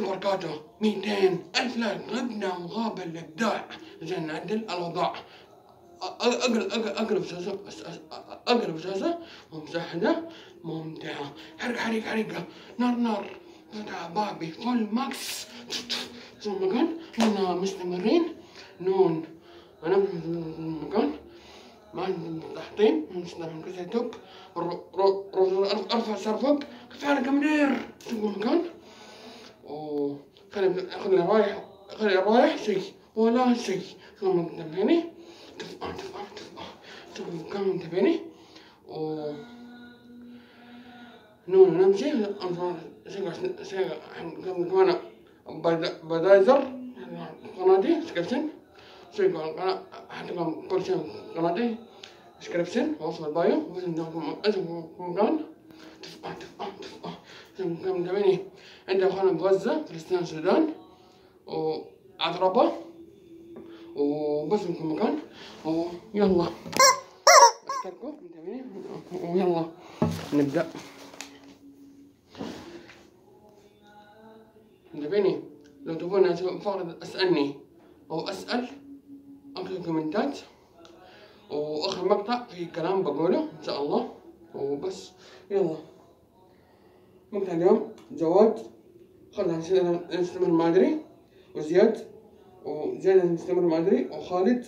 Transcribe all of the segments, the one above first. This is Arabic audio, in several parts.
الله وبركاته. 200,000 لايك. غبنا وغاب الابداع. زين نعدل الاوضاع. اقلب سلسة ومساحدة ممتعة. حرقة نار فتح بابي فول ماكس. ثم مكان كنا مستمرين نون انا مكان ما عندي تحطيم نستعمل كذا توب ارفع سرفق كفايه كمدير ثم مكان خلي رايح شيء ولا شيء ثم تبيني تفقع كم تبيني نون نمشي كمان بدايزر قناتي سكربشن حتى كل شيء قناتي سكربشن وصل البايو بس عندكم مكان تفقع كم تبيني عندي أخونا بغزة فلسطين السودان وعقربة وبس لكم مكان ويلا اشتركوا متابعين ويلا نبدأ. متابعيني لو تبون فقرة اسألني أو أسأل اكتبوا كومنتات وآخر مقطع في كلام بقوله إن شاء الله وبس. يلا مقطع اليوم جواد خلنا نستمر ما أدري وزياد نستمر ما أدري وخالد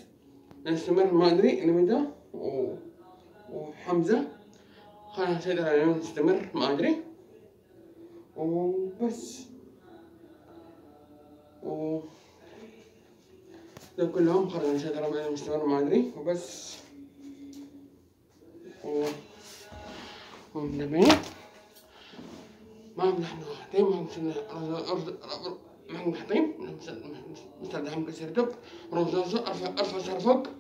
نستمر ما أدري إلى متى وحمزة خلنا نسيطر على نستمر ما أدري وبس دول كلهم خلنا نسيطر على نستمر ما أدري وبس ومتابعين ما نحن حاطين ما محطين نستخدم كسر دب رزازة ارفع سرفق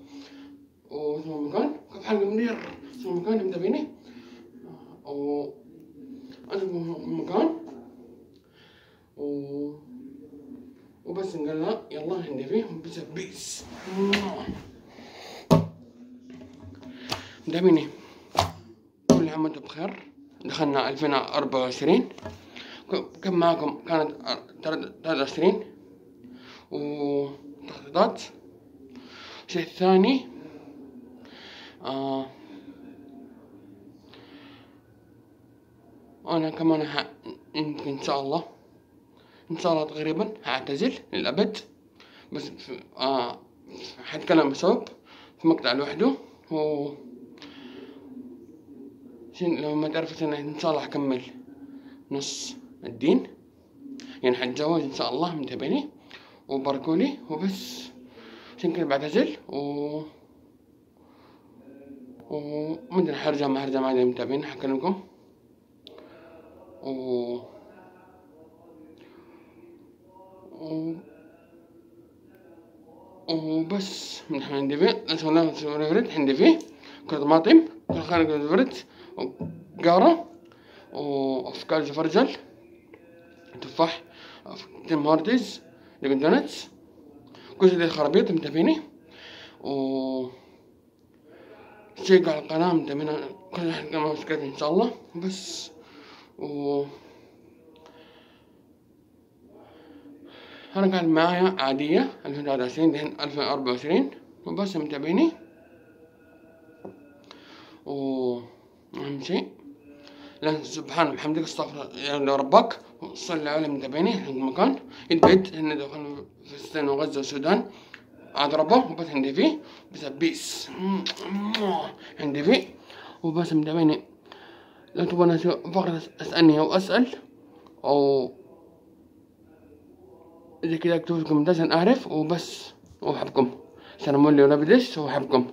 وثم مكان كيف حال مدير ثم مكان متابعيني مكان وبس نقول يلا هندي فيه بس بيس متابعيني كل عام وانتم بخير. دخلنا 2024 كم معكم كانت 23 وتخطيطات. الشيء الثاني أنا كمان يمكن إن شاء الله تقريبا هعتزل للأبد بس حتكلم بصوب في مقطع لوحده لو ما تعرفت أنا إن شاء الله حكمل نص الدين يعني حتزوج إن شاء الله متابعيني وباركولي وبس عشان كده بعتزل ومدري حرجع ما عادي متابعين حكلمكم وبس من عندي فيه نسوي عندي فيه كل طماطم كل خارج فرت وقارة وأفكار زفرجل تفاح تيم هارديز ديجن دونتس كل شي خرابيط متابعيني شيكوا على القناة متابعينا كل حلقة ما مسكت إن شاء الله بس أنا قاعد معايا عادية 2023 دحين 2024 وبس متابعيني أهم شيء لأن سبحان بحمدك استغفر يا ربك وصلي على متابعيني في المكان البيت هنا دخلنا فلسطين وغزة والسودان عاد ربه وبس عندي فيه بس بيس عندي فيه وبس متابعيني. لو تبون فقرة اسألني أو أسأل أو إذا كذا اكتبوا في الكومنتات عشان أعرف وبس وأحبكم. سلام عليكم ولا بدش وأحبكم.